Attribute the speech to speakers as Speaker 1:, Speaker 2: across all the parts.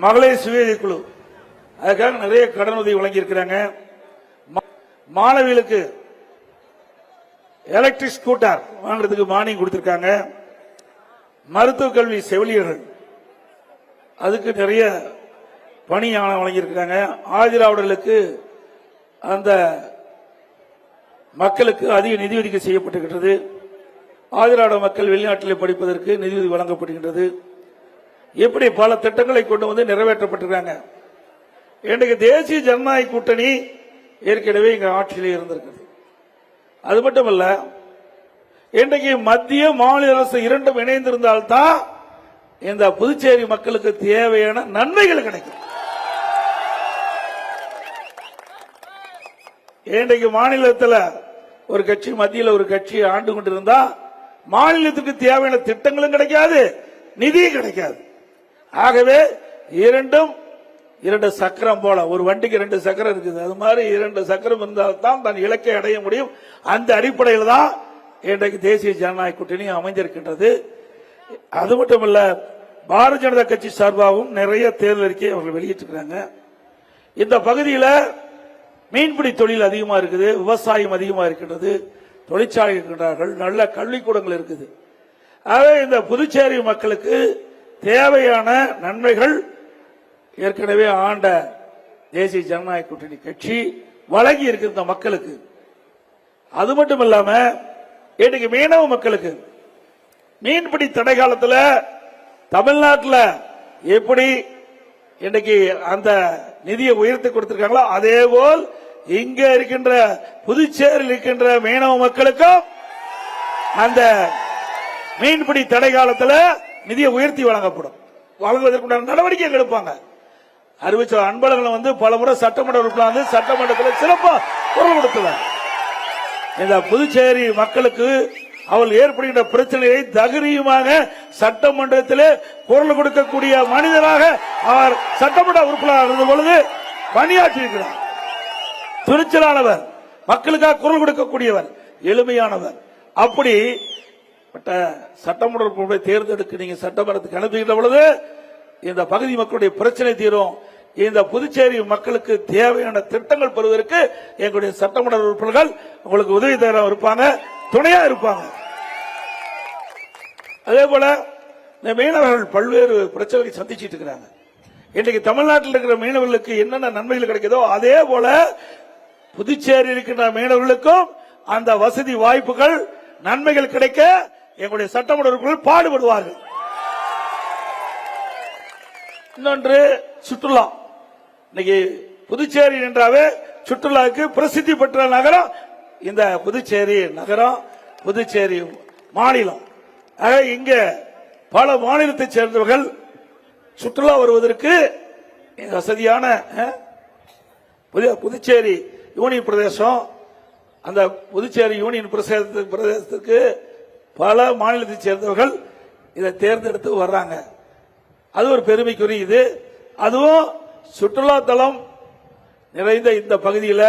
Speaker 1: மகளிர் சுய குழு அதுக்காக நிறைய கடன் உதவி வழங்கி இருக்கிறாங்க. மாணவிகளுக்கு எலக்ட்ரிக் ஸ்கூட்டர் வாங்குறதுக்கு மானியம் கொடுத்திருக்காங்க. மருத்துவ கல்வி செவிலியர்கள் அதுக்கு நிறைய பணி வழங்கியிருக்கிறாங்க. ஆதிராவிடர்களுக்கு அந்த மக்களுக்கு அதிக நிதி ஒதுக்கீடு செய்யப்பட்டிருக்கிறது. ஆதிராவிட மக்கள் வெளிநாட்டில் படிப்பதற்கு நிதி வழங்கப்படுகின்றது. இப்படி பல திட்டங்களை கொண்டு வந்து நிறைவேற்றப்பட்டிருக்காங்க. இன்றைக்கு தேசிய ஜனநாயக கூட்டணி ஏற்கனவே எங்க ஆட்சியிலே இருந்திருக்கிறது. அது மட்டுமல்ல, இன்றைக்கு மத்திய மாநில அரசு இரண்டும் இணைந்திருந்தால்தான் இந்த புதுச்சேரி மக்களுக்கு தேவையான நன்மைகள் கிடைக்கும். இன்றைக்கு மாநிலத்தில் ஒரு கட்சி, மத்தியில் ஒரு கட்சி ஆண்டு கொண்டிருந்தா மாநிலத்துக்கு தேவையான திட்டங்களும் கிடைக்காது, நிதியும் கிடைக்காது. ஆகவே இரண்டு சக்கரம் போல, ஒரு வண்டிக்கு 2 சக்கரம் இருக்குது, அது மாதிரி 2 சக்கரம் இருந்தால்தான் தன் இலக்கை அடைய முடியும். அந்த அடிப்படையில் தான் இன்றைக்கு தேசிய ஜனநாயக கூட்டணி அமைந்திருக்கின்றது. அது மட்டுமல்ல, பாரதிய ஜனதா கட்சி சார்பாகவும் நிறைய தேர்தல் அறிக்கையை அவர்கள் வெளியிட்டிருக்கிறாங்க. இந்த பகுதியில் மீன்பிடி தொழில் அதிகமா இருக்குது, விவசாயம் அதிகமா இருக்கின்றது, தொழிற்சாலை இருக்கின்றார்கள், நல்ல கல்விக்கூடங்கள் இருக்குது. ஆகவே இந்த புதுச்சேரி மக்களுக்கு தேவையான நன்மைகள் ஏற்கனவே ஆண்ட தேசிய ஜனநாயக கூட்டணி கட்சி வழங்கி இருக்கின்ற மக்களுக்கு. அது மட்டும் இல்லாம இன்னைக்கு மீனவ மக்களுக்கு மீன்பிடி தடை காலத்தில் தமிழ்நாட்டில் எப்படி இன்னைக்கு அந்த நிதியை உயர்த்தி கொடுத்திருக்காங்களோ அதே போல் இங்க இருக்கின்ற புதுச்சேரியில் இருக்கின்ற மீனவ மக்களுக்கும் அந்த மீன்பிடி தடை காலத்தில் நிதியை உயர்த்தி வழங்குவதற்குண்டான நடவடிக்கை எடுப்பாங்க. அறிவிச்ச அன்பழகன் வந்து பல முறை சட்டமன்ற உறுப்பினர் வந்து சட்டமன்றத்தில் சிறப்பாக குரல் கொடுத்தவர். இந்த புதுச்சேரி மக்களுக்கு அவள் ஏற்படுகின்ற பிரச்சனையை தைரியமாக சட்டமன்றத்தில் குரல் கொடுக்கக்கூடிய மனிதராக அவர் சட்டமன்ற உறுப்பினர் இருந்த பொழுது பணியாற்றியிருக்கிறார். துணிச்சலானவர், மக்களுக்காக குரல் கொடுக்கக்கூடியவர், எளிமையானவர். அப்படி சட்டமன்ற உறுப்பினரை தேர்ந்தெடுக்க நீங்க சட்டமன்றத்துக்கு அனுப்புகின்ற பொழுது இந்த பகுதி மக்களுடைய பிரச்சனை தீரும். இந்த புதுச்சேரி மக்களுக்கு தேவையான திட்டங்கள் பெறுவதற்கு எங்களுடைய சட்டமன்ற உறுப்பினர்கள் உங்களுக்கு உதவி தர இருப்பாங்க, துணையா இருப்பாங்க. அதே போல இந்த மீனவர்கள் பல்வேறு பிரச்சனைகளை சந்திச்சுட்டு இருக்கிறாங்க. இன்றைக்கு தமிழ்நாட்டில் இருக்கிற மீனவர்களுக்கு என்னென்ன நன்மைகள் கிடைக்குதோ அதே போல புதுச்சேரி இருக்கின்ற மீனவர்களுக்கும் அந்த வசதி வாய்ப்புகள் நன்மைகள் கிடைக்க எங்களுடைய சட்டமன்ற உறுப்பினர்கள் பாடுபடுவார்கள். இன்னொன்று சுற்றுலா. இன்னைக்கு புதுச்சேரி என்றாவே சுற்றுலாவுக்கு பிரசித்தி பெற்ற நகரம் இந்த புதுச்சேரி நகரம், புதுச்சேரி மாநிலம். இங்க பல மாநிலத்தை சேர்ந்தவர்கள் சுற்றுலா வருவதற்கு வசதியான புதுச்சேரி யூனியன் பிரதேசம், அந்த புதுச்சேரி யூனியன் பிரதேசத்துக்கு பல மாநிலத்தை சேர்ந்தவர்கள் இதை தேர்ந்தெடுத்து வர்றாங்க. அது ஒரு பெருமைக்குரியது. அதுவும் சுற்றுலா தலம் நிறைந்த இந்த பகுதியில்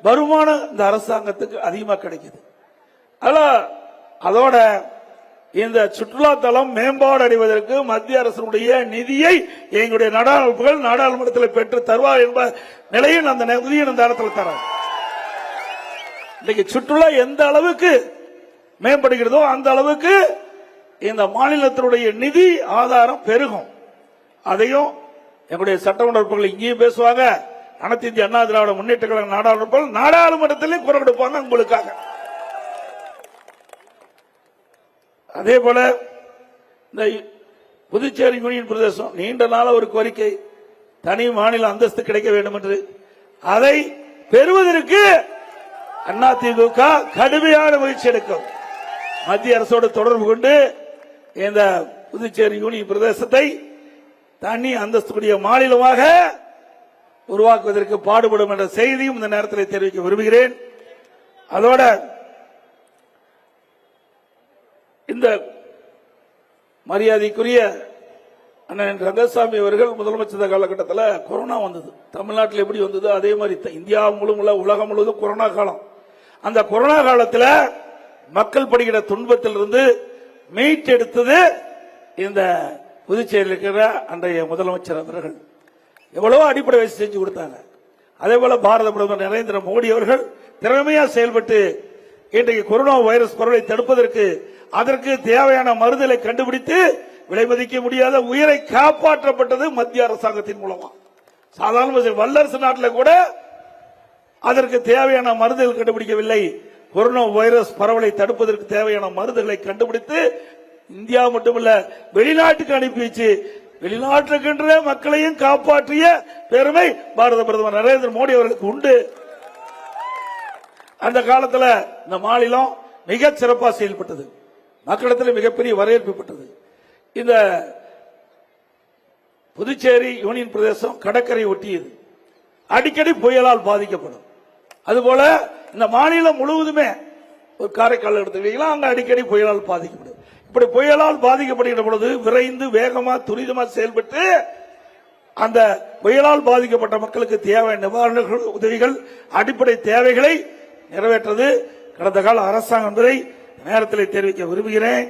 Speaker 1: வருமானம் இந்த அரசாங்கத்துக்கு அதிகமாக கிடைக்குது. அதோட இந்த சுற்றுலா தலம் மேம்பாடு அடைவதற்கு மத்திய அரசுடைய நிதியை எங்களுடைய நாடாளுமன்றத்தில் பெற்று தருவார் என்ற நிலையில் அந்த நிதியை இந்த இடத்துல தர. இன்னைக்கு சுற்றுலா எந்த அளவுக்கு மேம்படுகிறதோ அந்த அளவுக்கு இந்த மாநிலத்தினுடைய நிதி ஆதாரம் பெருகும். அதையும் எங்களுடைய சட்டமன்ற உறுப்பினர்கள் இங்கேயும் பேசுவாங்க, அனைத்து இந்திய அண்ணா திராவிட முன்னேற்ற கழக நாடாளுமன்றத்திலும் குரல் கொடுப்பாங்க உங்களுக்காக. அதே போல இந்த புதுச்சேரி யூனியன் பிரதேசம் நீண்ட நாள ஒரு கோரிக்கை, தனி மாநில அந்தஸ்து கிடைக்க வேண்டும் என்று. அதை பெறுவதற்கு அதிமுக கடுமையான முயற்சி எடுக்கும். மத்திய அரசோடு தொடர்பு கொண்டு இந்த புதுச்சேரி யூனியன் பிரதேசத்தை தனி அந்தஸ்துடைய மாநிலமாக உருவாக்குவதற்கு பாடுபடும் என்ற செய்தியும் இந்த நேரத்தில் தெரிவிக்க விரும்புகிறேன். அதோட இந்த மரியாதைக்குரிய அண்ணன் ரங்கசாமி அவர்கள் முதலமைச்சர் காலகட்டத்தில் கொரோனா வந்தது. தமிழ்நாட்டில் எப்படி வந்தது அதே மாதிரி இந்தியா முழுவதும் உலகம் முழுவதும் கொரோனா காலம். அந்த கொரோனா காலத்தில் மக்கள் படுகிற துன்பத்திலிருந்து மீட்டெடுத்தது இந்த புதுச்சேரியில் இருக்கிற அன்றைய முதலமைச்சர் அவர்கள் எவ்வளவோ அடிப்படை வசதி செஞ்சு கொடுத்தாங்க. அதே போல பாரத பிரதமர் நரேந்திர மோடி அவர்கள் திறமையா செயல்பட்டு இன்றைக்கு கொரோனா வைரஸ் பரவலை தடுப்பதற்கு அதற்கு தேவையான மருந்துகளை கண்டுபிடித்து விலை மதிக்க முடியாத உயிரை காப்பாற்றப்பட்டது மத்திய அரசாங்கத்தின் மூலமா. சாதாரண வல்லரசு நாட்டில் கூட அதற்கு தேவையான மருந்துகள் கண்டுபிடிக்கவில்லை. கொரோனா வைரஸ் பரவலை தடுப்பதற்கு தேவையான மருந்துகளை கண்டுபிடித்து இந்தியா மட்டுமல்ல வெளிநாட்டுக்கு அனுப்பி வச்சு வெளிநாட்டுக்கின்ற மக்களையும் காப்பாற்றிய பெருமை பாரத பிரதமர் நரேந்திர மோடி அவர்களுக்கு உண்டு. அந்த காலத்தில் இந்த மாநிலம் மிக சிறப்பாக செயல்பட்டது, மக்களிடத்தில் மிகப்பெரிய வரவேற்பு பெற்றது. இந்த புதுச்சேரி யூனியன் பிரதேசம் கடற்கரை ஒட்டியது, அடிக்கடி புயலால் பாதிக்கப்படும். அதுபோல இந்த மாநிலம் முழுவதுமே ஒரு காரைக்கால் எடுத்துக்கிட்டீங்கன்னா அங்க அடிக்கடி புயலால் பாதிக்கப்படும். இப்படி புயலால் பாதிக்கப்படுகிற பொழுது விரைந்து வேகமா துரிதமா செயல்பட்டு அந்த புயலால் பாதிக்கப்பட்ட மக்களுக்கு தேவையான நிவாரண உதவிகள் அடிப்படை தேவைகளை நிறைவேற்றது கடந்த கால அரசாங்கம் என்பதை நேரத்தில் தெரிவிக்க விரும்புகிறேன்.